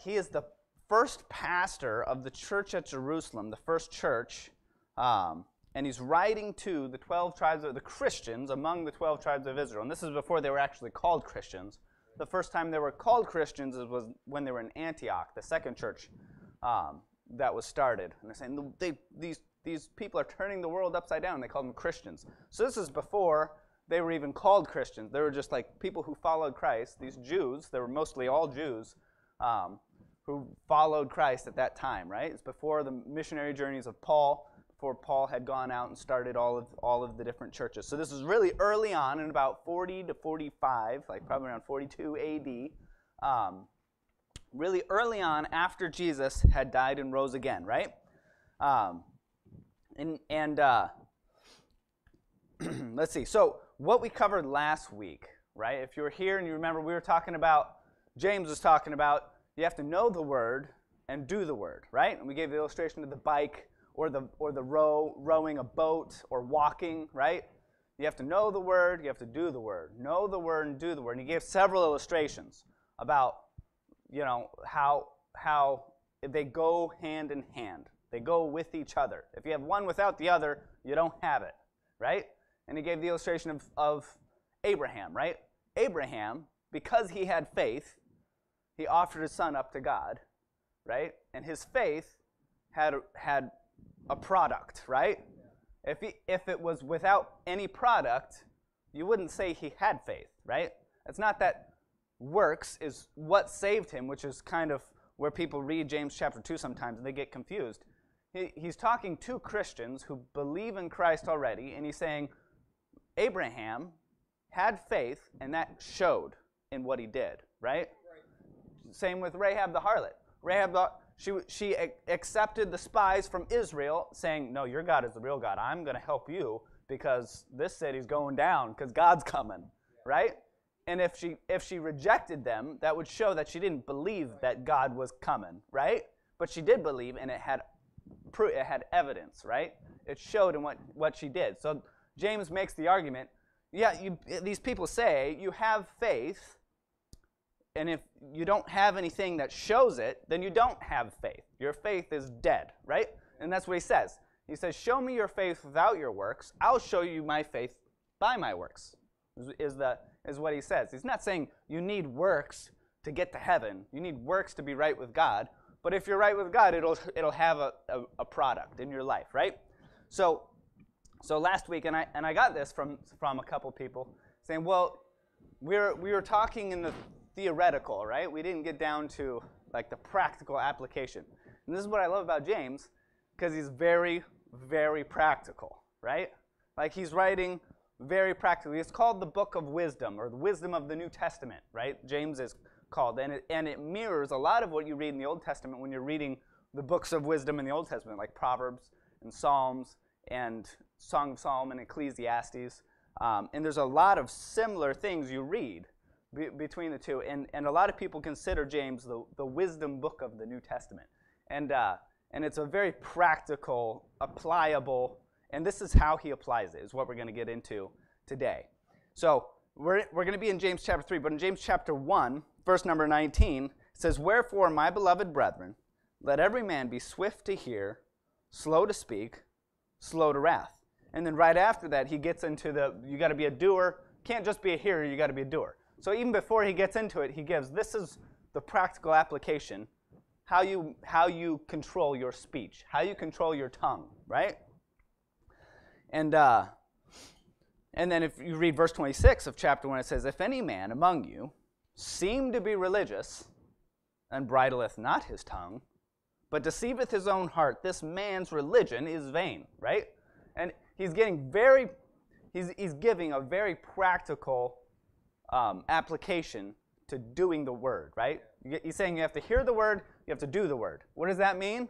he is the first pastor of the church at Jerusalem, the first church, and he's writing to the 12 tribes of the Christians among the 12 tribes of Israel. And this is before they were actually called Christians. The first time they were called Christians was when they were in Antioch, the second church that was started. And they're saying these people are turning the world upside down. They called them Christians. So this is before they were even called Christians. They were just like people who followed Christ. These Jews, they were mostly all Jews, who followed Christ at that time, right? It's before the missionary journeys of Paul, before Paul had gone out and started all of the different churches. So this is really early on, in about 40 to 45, like probably around 42 AD, really early on after Jesus had died and rose again, right? Let's see. So what we covered last week, right? If you were here and you remember, we were talking about, James was talking about, you have to know the word and do the word, right? And we gave the illustration of the bike or the rowing a boat or walking, right? You have to know the word, you have to do the word. Know the word and do the word. And he gave several illustrations about, how they go hand in hand. They go with each other. If you have one without the other, you don't have it, right? And he gave the illustration of Abraham, right? Abraham, because he had faith, he offered his son up to God, right? And his faith had a product, right? If it was without any product, you wouldn't say he had faith, right? It's not that works is what saved him, which is kind of where people read James chapter 2 sometimes and they get confused. He's talking to Christians who believe in Christ already, and he's saying Abraham had faith, and that showed in what he did, right? Same with Rahab the harlot. She accepted the spies from Israel, saying, no, your God is the real God. I'm going to help you because this city's going down because God's coming, right? And if she rejected them, that would show that she didn't believe that God was coming, right? But she did believe, and it had evidence, right? It showed in what she did. So James makes the argument, these people say you have faith, and if you don't have anything that shows it, then you don't have faith. Your faith is dead, right? And that's what he says. He says, show me your faith without your works. I'll show you my faith by my works, is what he says. He's not saying you need works to get to heaven. You need works to be right with God. But if you're right with God, it'll have a product in your life, right? So last week, and I got this from a couple people saying, well, we were talking in the theoretical, right? We didn't get down to like the practical application. And this is what I love about James, because he's very, very practical, right? Like he's writing very practically. It's called the Book of Wisdom, or the Wisdom of the New Testament, right? James is called, and it mirrors a lot of what you read in the Old Testament when you're reading the books of wisdom in the Old Testament, like Proverbs and Psalms and Song of Solomon and Ecclesiastes. And there's a lot of similar things you read between the two, and a lot of people consider James the wisdom book of the New Testament. And it's a very practical, applicable, and this is how he applies it, is what we're going to get into today. So we're going to be in James chapter 3, but in James chapter 1, verse number 19, it says, wherefore, my beloved brethren, let every man be swift to hear, slow to speak, slow to wrath. And then right after that, he gets into you got to be a doer. Can't just be a hearer, you got to be a doer. So even before he gets into it, he gives, this is the practical application, how you control your speech, how you control your tongue, right? And then if you read verse 26 of chapter 1, it says, if any man among you seem to be religious, and bridleth not his tongue, but deceiveth his own heart, this man's religion is vain, right? And he's giving a very practical application to doing the word, right? He's saying you have to hear the word, you have to do the word. What does that mean?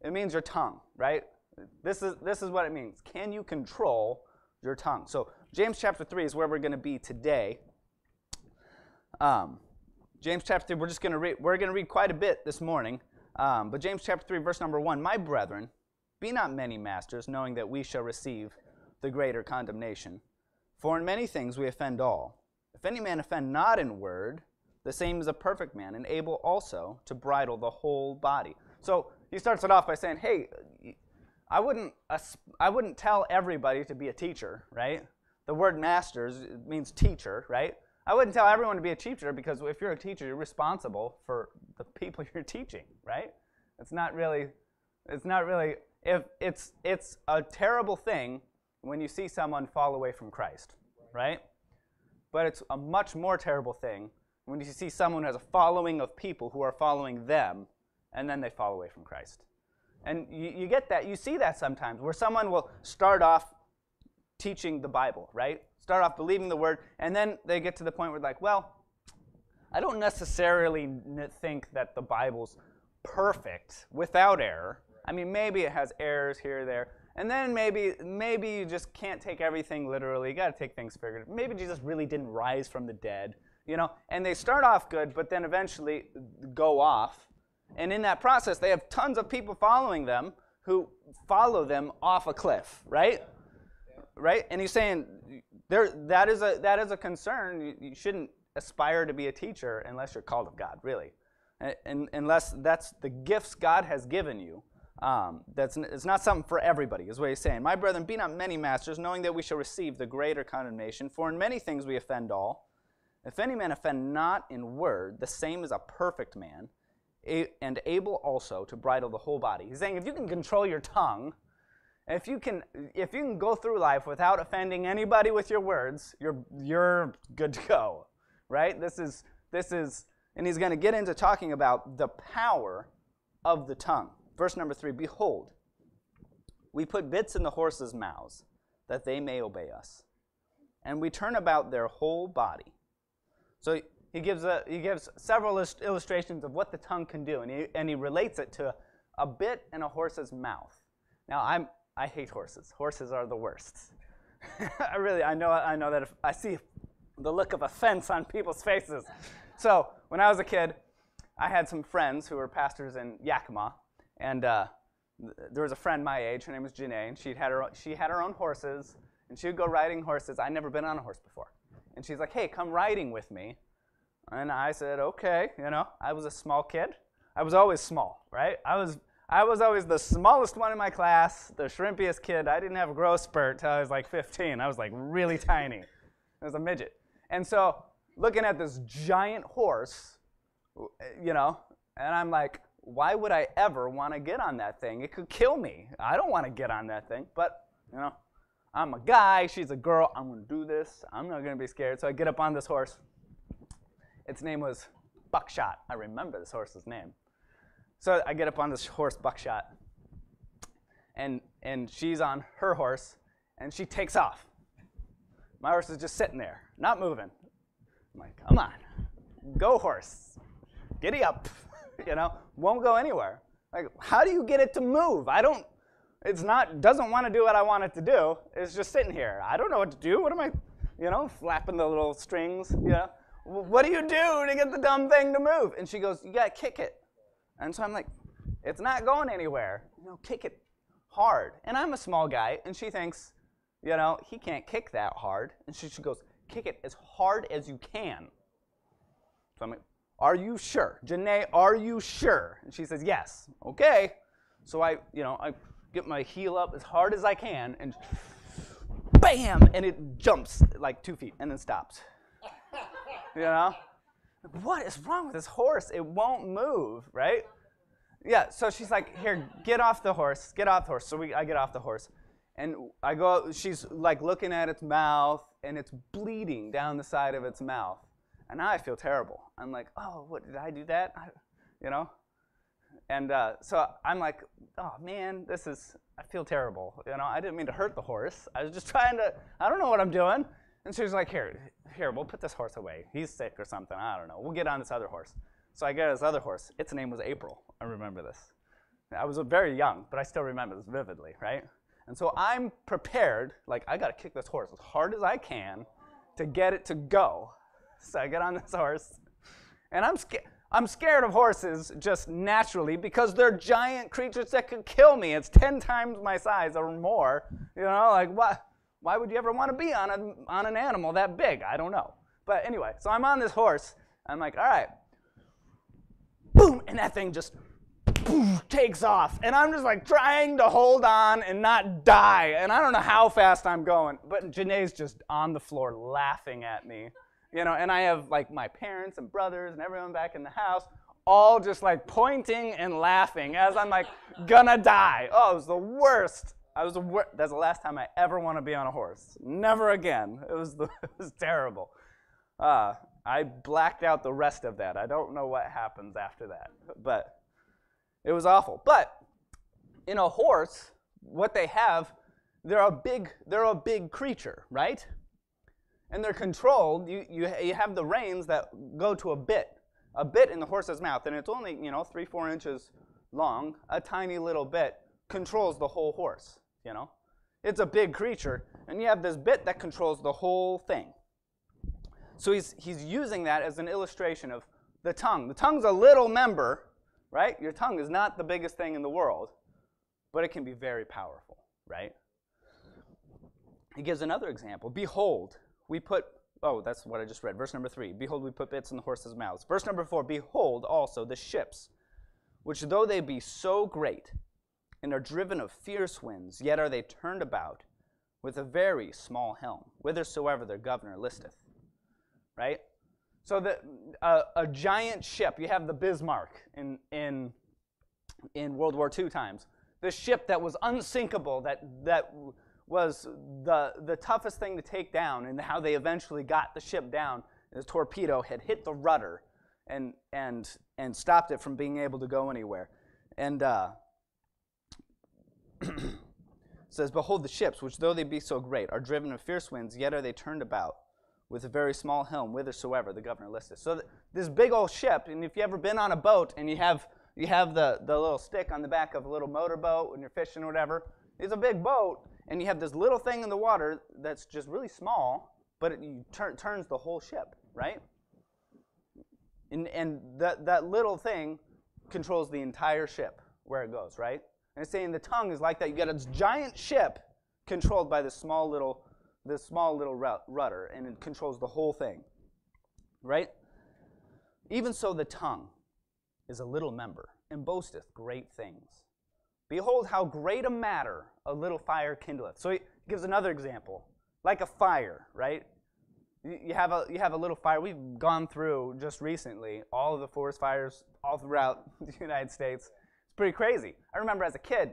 It means your tongue, right? This is what it means. Can you control your tongue? So James chapter 3 is where we're going to be today. James chapter 3, we're going to read quite a bit this morning. But James chapter 3, verse number 1, my brethren, be not many masters, knowing that we shall receive the greater condemnation. For in many things we offend all. If any man offend not in word, the same is a perfect man, and able also to bridle the whole body. So he starts it off by saying, hey, I wouldn't tell everybody to be a teacher, right? The word masters means teacher, right? I wouldn't tell everyone to be a teacher, because if you're a teacher, you're responsible for the people you're teaching, right? It's not really, if it's a terrible thing when you see someone fall away from Christ, right? But it's a much more terrible thing when you see someone who has a following of people who are following them, and then they fall away from Christ. And you get that, you see that sometimes, where someone will start off teaching the Bible, right? Start off believing the word, and then they get to the point where like, well, I don't necessarily think that the Bible's perfect without error. I mean, maybe it has errors here or there. And then maybe you just can't take everything literally. You got to take things figuratively. Maybe Jesus really didn't rise from the dead, you know. And they start off good, but then eventually go off. And in that process, they have tons of people following them who follow them off a cliff, right? Right? And he's saying that is a concern. You shouldn't aspire to be a teacher unless you're called of God, really. And unless that's the gifts God has given you. It's not something for everybody, is what he's saying. My brethren, be not many masters, knowing that we shall receive the greater condemnation. For in many things we offend all. If any man offend not in word, the same is a perfect man, and able also to bridle the whole body. He's saying if you can control your tongue, if you can go through life without offending anybody with your words, you're good to go, right? This is, and he's going to get into talking about the power of the tongue. Verse number 3, behold, we put bits in the horses' mouths, that they may obey us, and we turn about their whole body. So he gives several illustrations of what the tongue can do, and he relates it to a bit in a horse's mouth. Now I hate horses. Horses are the worst. I know that if I see the look of offense on people's faces. So when I was a kid, I had some friends who were pastors in Yakima, and there was a friend my age. Her name was Janae, and she had her own horses, and she would go riding horses. I'd never been on a horse before, and she's like, "Hey, come riding with me." And I said, "Okay." You know, I was a small kid. I was always small, right? I was always the smallest one in my class, the shrimpiest kid. I didn't have a growth spurt till I was like 15. I was like really tiny. I was a midget. And so looking at this giant horse, you know, and I'm like, why would I ever want to get on that thing? It could kill me. I don't want to get on that thing. But, you know, I'm a guy. She's a girl. I'm going to do this. I'm not going to be scared. So I get up on this horse. Its name was Buckshot. I remember this horse's name. So I get up on this horse, Buckshot, and she's on her horse, and she takes off. My horse is just sitting there, not moving. I'm like, come on, go horse, giddy up, you know, won't go anywhere. Like, how do you get it to move? Doesn't want to do what I want it to do. It's just sitting here. I don't know what to do. What am I, you know, flapping the little strings, you know? What do you do to get the dumb thing to move? And she goes, you got to kick it. And so I'm like, it's not going anywhere. You know, kick it hard. And I'm a small guy, and she thinks, you know, he can't kick that hard. And she goes, kick it as hard as you can. So I'm like, are you sure? Janae, are you sure? And she says, yes. Okay. So I get my heel up as hard as I can, and bam, and it jumps like 2 feet and then stops. You know? What is wrong with this horse? It won't move, right? Yeah, so she's like, here, get off the horse. Get off the horse. So I get off the horse. And I go, she's like looking at its mouth, and it's bleeding down the side of its mouth. And now I feel terrible. I'm like, oh, what, did I do that? You know? And so I'm like, oh, man, I feel terrible. You know, I didn't mean to hurt the horse. I was just trying to, I don't know what I'm doing. And she was like, here, we'll put this horse away. He's sick or something. I don't know. We'll get on this other horse. So I get this other horse. Its name was April. I remember this. I was very young, but I still remember this vividly, right? And so I'm prepared, like, I got to kick this horse as hard as I can to get it to go. So I get on this horse, and I'm scared of horses just naturally because they're giant creatures that could kill me. It's 10 times my size or more. You know, like, what? Why would you ever want to be on an animal that big? I don't know. But anyway, so I'm on this horse, I'm like, all right, boom, and that thing just takes off, and I'm just like trying to hold on and not die, and I don't know how fast I'm going, but Janae's just on the floor laughing at me, you know, and I have like my parents and brothers and everyone back in the house all just like pointing and laughing as I'm like gonna die. Oh, it was the worst. That's the last time I ever want to be on a horse. Never again. It was terrible. I blacked out the rest of that. I don't know what happens after that, but it was awful. But in a horse, what they have, they're a big creature, right? And they're controlled. You have the reins that go to a bit in the horse's mouth, and it's only 3-4 inches long. A tiny little bit controls the whole horse. It's a big creature, and you have this bit that controls the whole thing. So he's using that as an illustration of the tongue. The tongue's a little member, right? Your tongue is not the biggest thing in the world, but it can be very powerful, right? He gives another example. Behold, we put, that's what I just read, verse number 3. Behold, we put bits in the horses' mouths. Verse number 4, behold also the ships, which though they be so great, and are driven of fierce winds, yet are they turned about with a very small helm, whithersoever their governor listeth. Right? So a giant ship, you have the Bismarck in World War II times. The ship that was unsinkable, that was the toughest thing to take down, and how they eventually got the ship down. The torpedo had hit the rudder and stopped it from being able to go anywhere. And says, behold the ships, which though they be so great, are driven of fierce winds, yet are they turned about with a very small helm, whithersoever the governor listeth. So this big old ship, and if you've ever been on a boat and you have the little stick on the back of a little motorboat when you're fishing or whatever, it's a big boat, and you have this little thing in the water that's just really small, but it turns the whole ship, right? And that little thing controls the entire ship where it goes, right? And it's saying the tongue is like that. You got a giant ship controlled by this small little rudder, and it controls the whole thing, right? Even so the tongue is a little member, and boasteth great things. Behold how great a matter a little fire kindleth. So he gives another example, like a fire, right? You have a little fire. We've gone through just recently all of the forest fires all throughout the United States. It's pretty crazy. I remember as a kid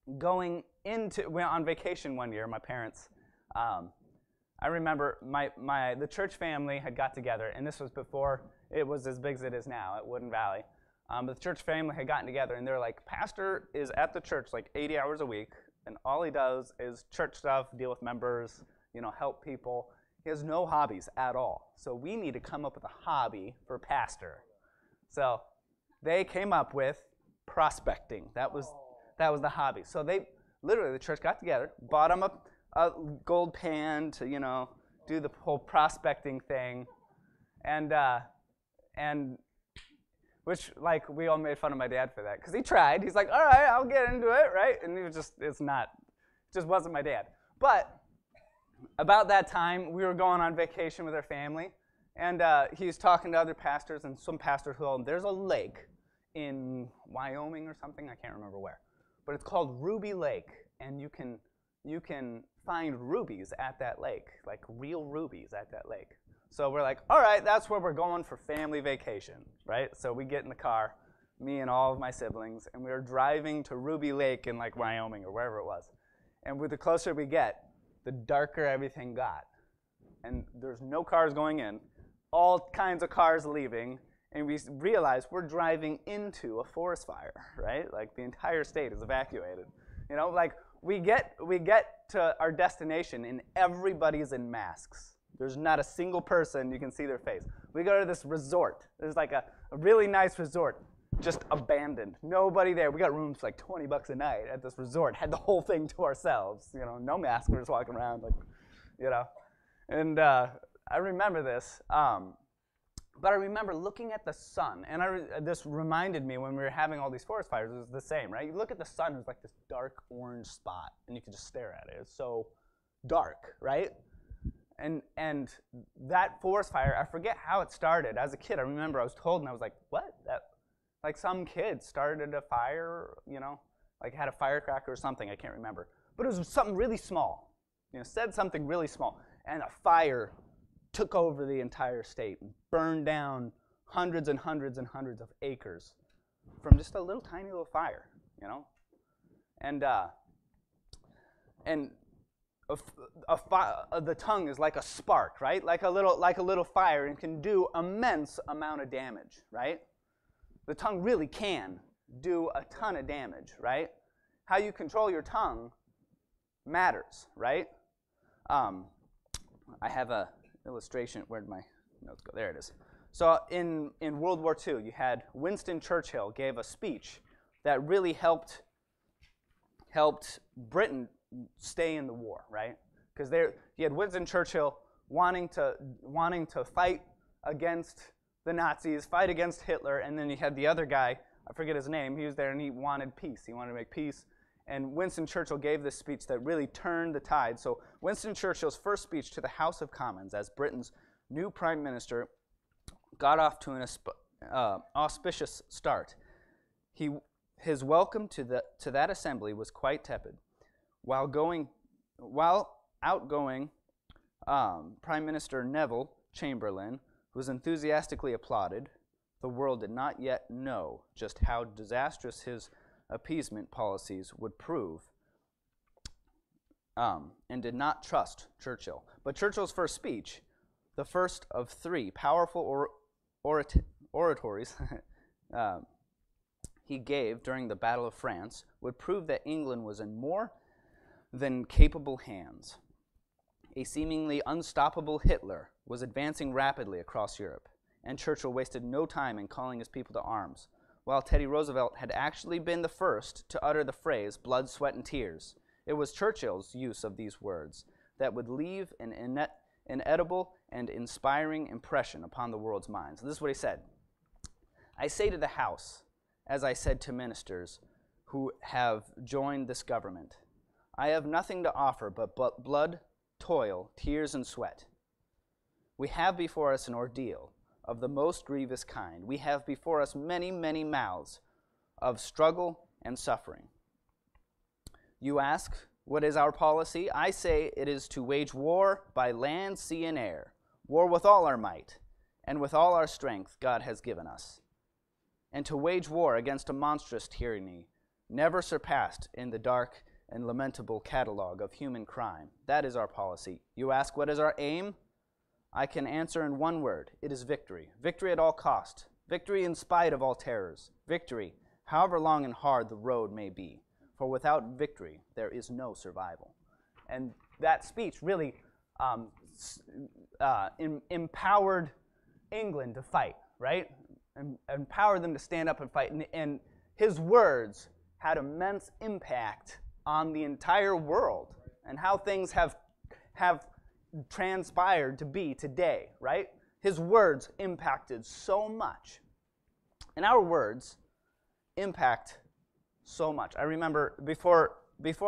went on vacation one year, my parents. I remember the church family had got together, and this was before it was as big as it is now at Woodland Valley. But the church family had gotten together, and they're like, Pastor is at the church like 80 hours a week, and all he does is church stuff, deal with members, help people. He has no hobbies at all. So we need to come up with a hobby for Pastor. So they came up with prospecting. That was the hobby. So the church got together, bought him a gold pan to, do the whole prospecting thing, and which, like, we all made fun of my dad for that, because he tried. He's like, all right, I'll get into it, right? And it just wasn't my dad. But about that time, we were going on vacation with our family, and he was talking to other pastors, and some pastors who told him, there's a lake in Wyoming or something, I can't remember where, but it's called Ruby Lake, and you can find rubies at that lake, like real rubies at that lake. So we're like, all right, that's where we're going for family vacation, right? So we get in the car, me and all of my siblings, and we were driving to Ruby Lake in like Wyoming or wherever it was. And the closer we get, the darker everything got. And there's no cars going in, all kinds of cars leaving, and we realize we're driving into a forest fire, right? Like the entire state is evacuated. Like we get to our destination and everybody's in masks. There's not a single person you can see their face. We go to this resort. There's like a really nice resort, just abandoned. Nobody there. We got rooms for like $20 a night at this resort. Had the whole thing to ourselves. No mask. We're just walking around like, And I remember this. But I remember looking at the sun, and this reminded me when we were having all these forest fires, it was the same, right? You look at the sun, it's like this dark orange spot, and you can just stare at it. It's so dark, right? And that forest fire, I forget how it started. As a kid, I remember I was told, and I was like, what? That, like some kid started a fire, like had a firecracker or something, I can't remember. But it was something really small, said something really small. And a fire took over the entire state and burned down hundreds and hundreds and hundreds of acres from just a little tiny little fire, And the tongue is like a spark, right? Like a little fire, and can do immense amount of damage, right? The tongue really can do a ton of damage, right? How you control your tongue matters, right? I have a illustration. Where'd my notes go? There it is. So in World War II, you had Winston Churchill gave a speech that really helped Britain stay in the war, right? Because you had Winston Churchill wanting to fight against the Nazis, fight against Hitler, and then you had the other guy, I forget his name, he was there and he wanted peace. He wanted to make peace. And Winston Churchill gave this speech that really turned the tide. So Winston Churchill's first speech to the House of Commons as Britain's new prime minister got off to an auspicious start. His welcome to that assembly was quite tepid. While outgoing Prime Minister Neville Chamberlain was enthusiastically applauded, the world did not yet know just how disastrous his appeasement policies would prove, and did not trust Churchill. But Churchill's first speech, the first of three powerful oratories he gave during the Battle of France, would prove that England was in more than capable hands. A seemingly unstoppable Hitler was advancing rapidly across Europe, and Churchill wasted no time in calling his people to arms, while Teddy Roosevelt had actually been the first to utter the phrase blood, sweat, and tears. It was Churchill's use of these words that would leave an inedible and inspiring impression upon the world's minds. This is what he said. I say to the House, as I said to ministers who have joined this government, I have nothing to offer but blood, toil, tears, and sweat. We have before us an ordeal of the most grievous kind. We have before us many, many mouths of struggle and suffering. You ask, what is our policy? I say it is to wage war by land, sea, and air, war with all our might, and with all our strength God has given us, and to wage war against a monstrous tyranny, never surpassed in the dark and lamentable catalogue of human crime. That is our policy. You ask, what is our aim? I can answer in one word. It is victory. Victory at all cost. Victory in spite of all terrors. Victory, however long and hard the road may be. For without victory, there is no survival. And that speech really empowered England to fight, right? Empowered them to stand up and fight. And his words had immense impact on the entire world and how things have transpired to be today, right? His words impacted so much. And our words impact so much. I remember before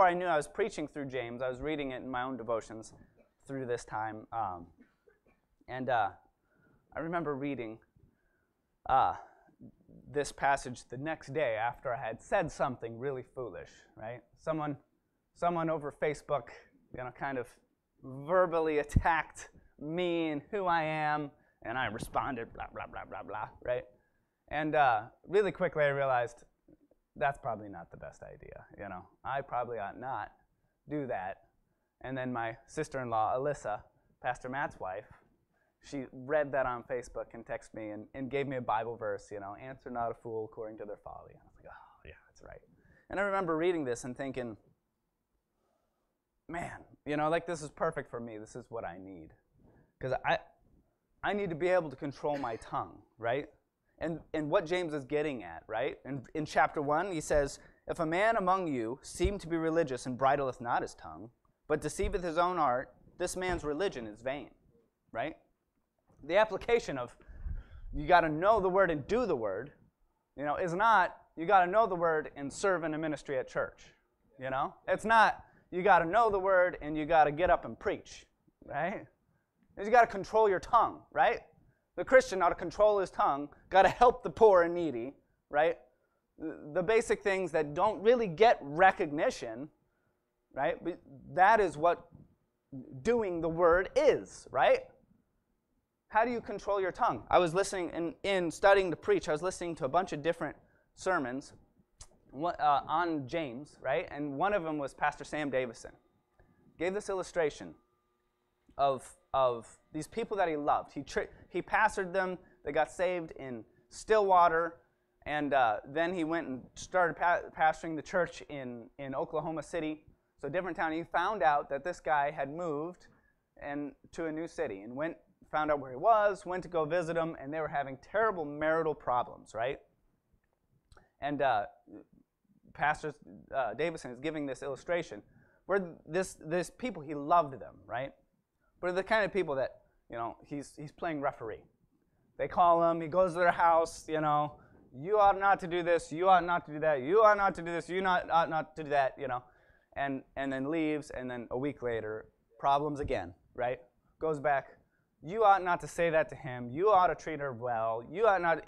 I knew I was preaching through James, I was reading it in my own devotions through this time. And I remember reading this passage the next day after I had said something really foolish, right? Someone over Facebook, kind of verbally attacked me and who I am, and I responded, blah, blah, blah, blah, blah, right? And really quickly I realized that's probably not the best idea, I probably ought not do that. And then my sister-in-law, Alyssa, Pastor Matt's wife, she read that on Facebook and texted me and gave me a Bible verse, answer not a fool according to their folly. And I was like, oh, yeah, that's right. And I remember reading this and thinking, man, this is perfect for me. This is what I need. Because I need to be able to control my tongue, right? And what James is getting at, right? In chapter 1, he says, if a man among you seem to be religious and bridleth not his tongue, but deceiveth his own heart, this man's religion is vain, right? The application of you got to know the word and do the word, is not you got to know the word and serve in a ministry at church, It's not you got to know the word and you got to get up and preach, right? is you got to control your tongue, right? The Christian ought to control his tongue, got to help the poor and needy, right? The basic things that don't really get recognition, right? But that is what doing the word is, right? How do you control your tongue? I was listening, in studying to preach, I was listening to a bunch of different sermons on James, right? And one of them was Pastor Sam Davison. Gave this illustration of these people that he loved. He pastored them. They got saved in Stillwater, and then he went and started pastoring the church in Oklahoma City, so a different town. He found out that this guy had moved to a new city and found out where he was, went to go visit him, and they were having terrible marital problems, right? And Pastor Davison is giving this illustration where this people, he loved them, right? But the kind of people that, he's playing referee. They call him, he goes to their house, you ought not to do this, you ought not to do that, you ought not to do this, you ought not to do that, and then leaves, and then a week later, problems again, right? Goes back, you ought not to say that to him, you ought to treat her well, you ought not,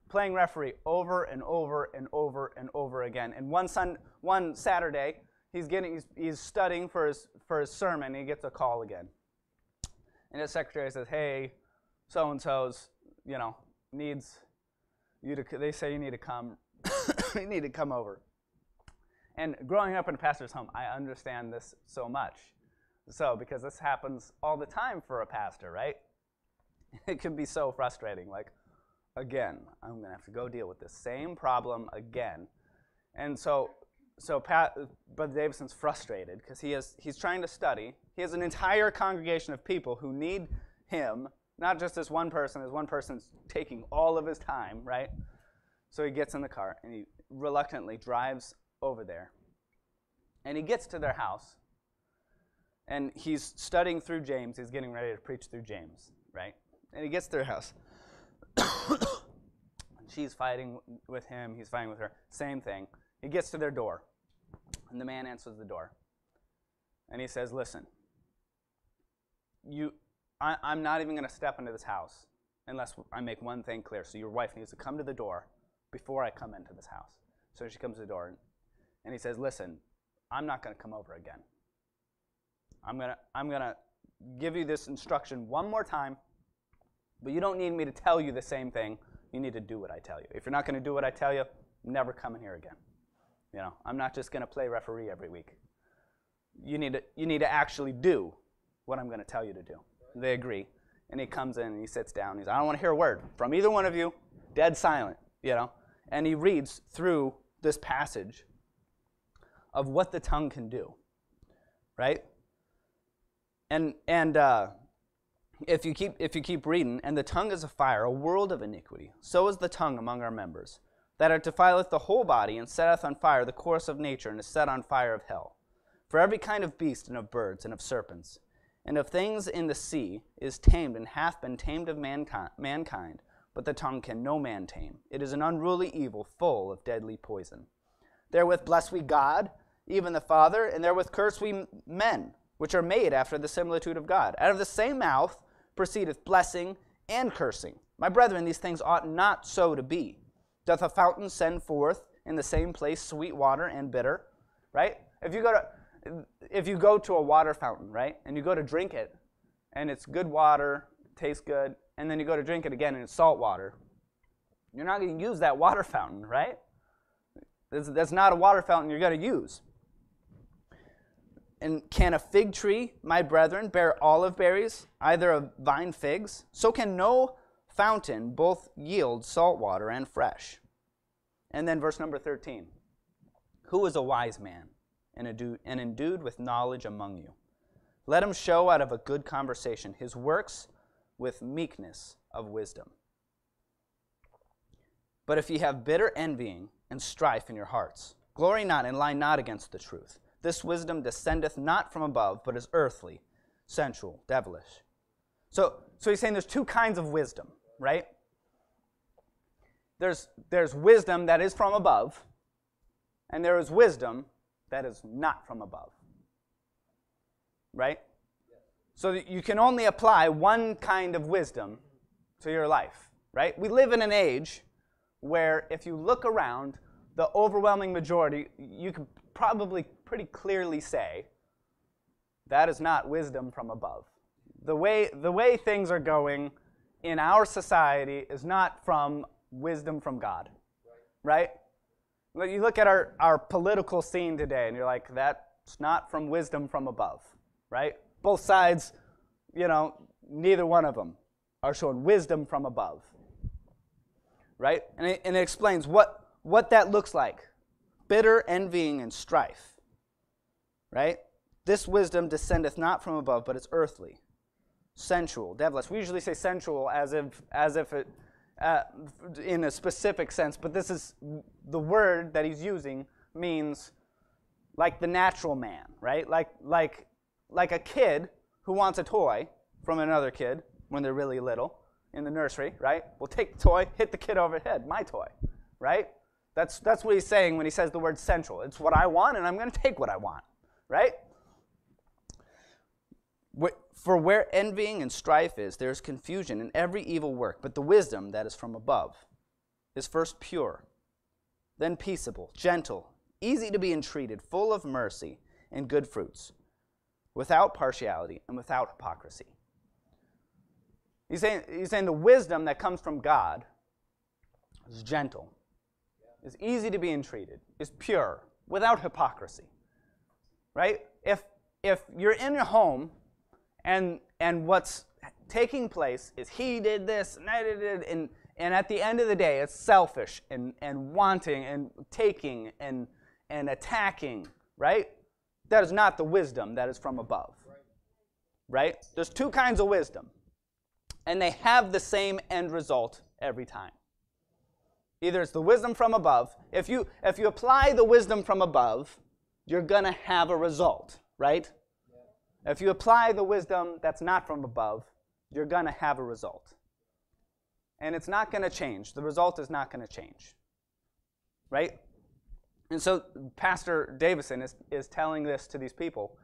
playing referee over and over and over and over again. And one Saturday, he's studying for his sermon, and he gets a call again. And his secretary says, hey, so-and-so's, needs you to, they say you need to come, you need to come over. And growing up in a pastor's home, I understand this so much. So, because this happens all the time for a pastor, right? It can be so frustrating, like, again, I'm going to have to go deal with this same problem again. And so Brother Davison's frustrated because he's trying to study. He has an entire congregation of people who need him, not just this one person. This one person's taking all of his time, right? So he gets in the car and he reluctantly drives over there. And he gets to their house and he's studying through James. He's getting ready to preach through James, right? And he gets to their house. She's fighting with him. He's fighting with her. Same thing. He gets to their door. And the man answers the door. And he says, listen, I'm not even going to step into this house unless I make one thing clear. So your wife needs to come to the door before I come into this house. So she comes to the door, and he says, listen, I'm not going to come over again. I'm gonna give you this instruction one more time, but you don't need me to tell you the same thing. You need to do what I tell you. If you're not going to do what I tell you, never come in here again. I'm not just going to play referee every week. You need to actually do what I'm going to tell you to do. They agree. And he comes in and he sits down. He's, I don't want to hear a word from either one of you. Dead silent, And he reads through this passage of what the tongue can do, right? And if you keep reading, and the tongue is a fire, a world of iniquity. So is the tongue among our members, that it defileth the whole body, and setteth on fire the course of nature, and is set on fire of hell. For every kind of beast, and of birds, and of serpents, and of things in the sea, is tamed, and hath been tamed of mankind, but the tongue can no man tame. It is an unruly evil, full of deadly poison. Therewith bless we God, even the Father, and therewith curse we men, which are made after the similitude of God. Out of the same mouth proceedeth blessing and cursing. My brethren, these things ought not so to be. Doth a fountain send forth in the same place sweet water and bitter? Right? If you go to a water fountain, right, and you go to drink it, and it's good water, tastes good, and then you go to drink it again and it's salt water, you're not going to use that water fountain, right? That's not a water fountain you're going to use. And can a fig tree, my brethren, bear olive berries, either of vine figs? So can no fountain both yield salt water and fresh. And then verse number 13. Who is a wise man and endued with knowledge among you? Let him show out of a good conversation his works with meekness of wisdom. But if ye have bitter envying and strife in your hearts, glory not and lie not against the truth. This wisdom descendeth not from above, but is earthly, sensual, devilish. So he's saying there's two kinds of wisdom, right? There's wisdom that is from above, and there is wisdom that is not from above. Right? So that you can only apply one kind of wisdom to your life, right? We live in an age where if you look around, the overwhelming majority, you can probably pretty clearly say, that is not wisdom from above. The way things are going in our society is not from wisdom from God, right? You look at our political scene today, and you're like, that's not from wisdom from above, right? Both sides, neither one of them are showing wisdom from above, right? And it explains what that looks like. Bitter envying and strife, right? This wisdom descendeth not from above, but it's earthly, sensual, devilish. We usually say sensual as if it, in a specific sense, but this is the word that he's using means like the natural man, right? Like a kid who wants a toy from another kid when they're really little in the nursery, right? We'll take the toy, hit the kid over the head, my toy, right? That's what he's saying when he says the word sensual. It's what I want, and I'm going to take what I want, right? For where envying and strife is, there is confusion in every evil work. But the wisdom that is from above is first pure, then peaceable, gentle, easy to be entreated, full of mercy and good fruits, without partiality and without hypocrisy. He's saying the wisdom that comes from God is gentle, is easy to be entreated, is pure, without hypocrisy, right? If you're in your home and what's taking place is he did this and I did it, and at the end of the day it's selfish and wanting and taking and attacking, right? That is not the wisdom that is from above, right? There's two kinds of wisdom, and they have the same end result every time. Either it's the wisdom from above. If you apply the wisdom from above, you're going to have a result, right? If you apply the wisdom that's not from above, you're going to have a result. And it's not going to change. The result is not going to change, right? And so Pastor Davison is telling this to these people,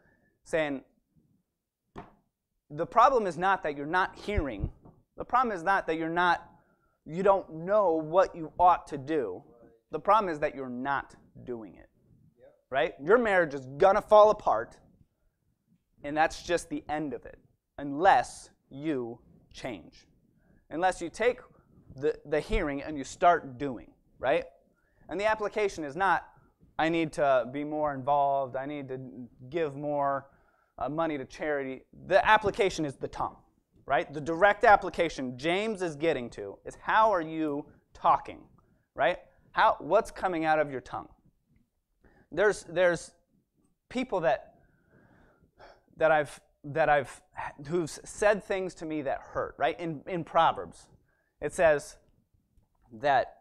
saying, the problem is not that you're not hearing. The problem is not that you don't know what you ought to do. The problem is that you're not doing it, right? Your marriage is going to fall apart, and that's just the end of it, unless you change. Unless you take the hearing and you start doing, right? And the application is not, I need to be more involved, I need to give more money to charity. The application is the tongue, right? The direct application James is getting to is how are you talking, right? What's coming out of your tongue? There's people who've said things to me that hurt, right? In Proverbs, it says that,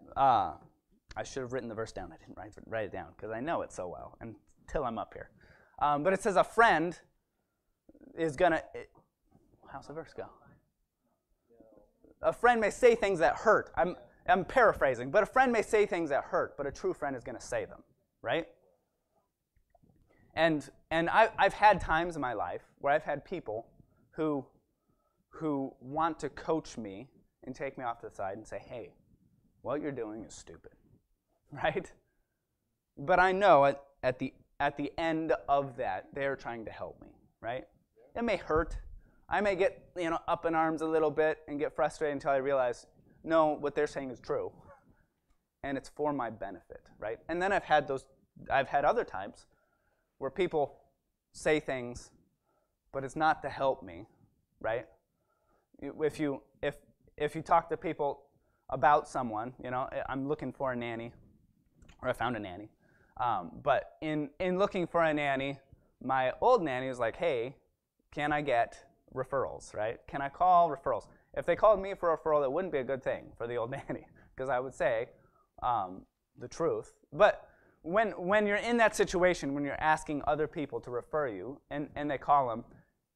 I should have written the verse down. I didn't write it down because I know it so well until I'm up here. But it says a friend is going to, how's the verse go? A friend may say things that hurt. I'm paraphrasing, but a friend may say things that hurt, but a true friend is going to say them, right? And I've had times in my life where I've had people who want to coach me and take me off to the side and say, hey, what you're doing is stupid, right? But I know at the end of that, they're trying to help me, right? It may hurt. I may get up in arms a little bit and get frustrated until I realize, no, what they're saying is true, and it's for my benefit, right? And then I've had other times where people say things, but it's not to help me, right? If you talk to people about someone, I'm looking for a nanny, or I found a nanny, but in looking for a nanny, my old nanny was like, hey, can I get referrals, right? Can I call referrals? If they called me for a referral, that wouldn't be a good thing for the old nanny, because I would say the truth. But when you're in that situation, when you're asking other people to refer you, and they call them,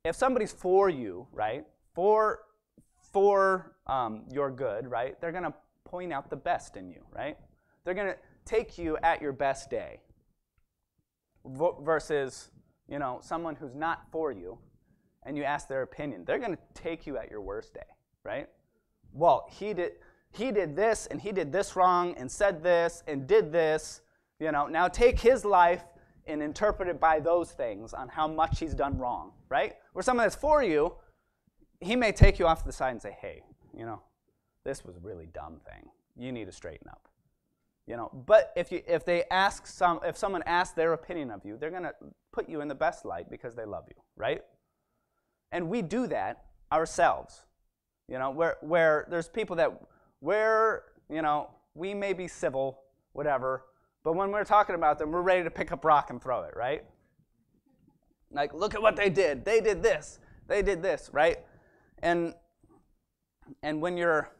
if somebody's for you, right, for your good, right, they're going to point out the best in you, right? They're going to take you at your best day versus, someone who's not for you and you ask their opinion, they're going to take you at your worst day, right? Well, he did this, and he did this wrong, and said this, and did this. Now take his life and interpret it by those things on how much he's done wrong, right? Or someone that's for you, he may take you off to the side and say, hey, this was a really dumb thing. You need to straighten up. But if someone asks their opinion of you, they're going to put you in the best light because they love you, right? And we do that ourselves. Where there's people that we may be civil, whatever, but when we're talking about them, we're ready to pick up rock and throw it, right? Like, look at what they did. They did this. They did this, right? And when you're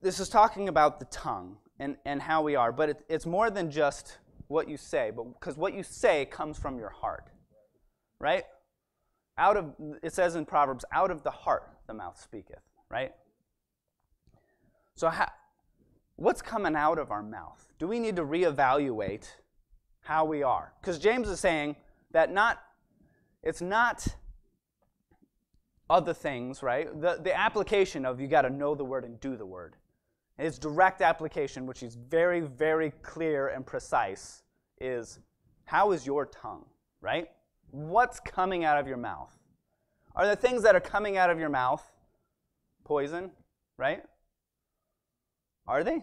this is talking about the tongue and how we are, but it's more than just what you say, because what you say comes from your heart, right? It says in Proverbs, out of the heart the mouth speaketh, right? So what's coming out of our mouth? Do we need to reevaluate how we are? Because James is saying that it's not other things, right? The application of you got to know the word and do the word. Its direct application, which is very, very clear and precise, is how is your tongue, right? What's coming out of your mouth? Are the things that are coming out of your mouth poison, right? Are they?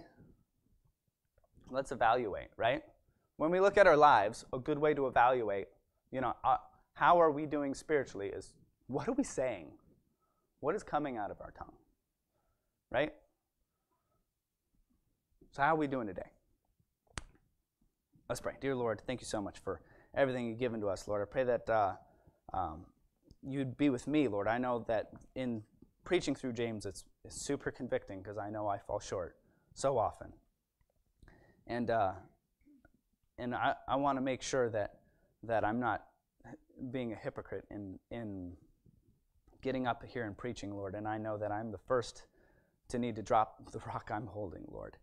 Let's evaluate, right? When we look at our lives, a good way to evaluate, how are we doing spiritually is, what are we saying? What is coming out of our tongue? Right? So how are we doing today? Let's pray. Dear Lord, thank you so much for everything you've given to us, Lord. I pray that you'd be with me, Lord. I know that in preaching through James, it's super convicting because I know I fall short so often. And I want to make sure that I'm not being a hypocrite in getting up here and preaching, Lord, and I know that I'm the first to need to drop the rock I'm holding, Lord,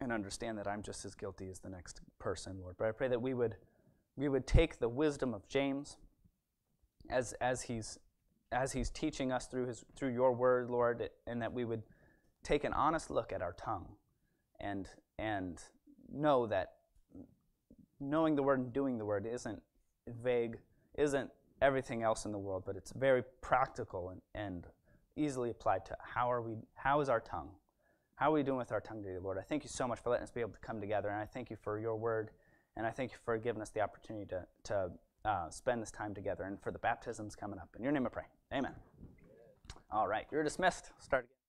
and understand that I'm just as guilty as the next person, Lord. But I pray that we would take the wisdom of James as he's teaching us through your word, Lord, and that we would take an honest look at our tongue and know that knowing the word and doing the word isn't vague, isn't everything else in the world, but it's very practical and easily applied to how is our tongue? How are we doing with our tongue today, Lord? I thank you so much for letting us be able to come together, and I thank you for your word, and I thank you for giving us the opportunity to spend this time together, and for the baptisms coming up. In your name I pray. Amen. All right, you're dismissed. Start again.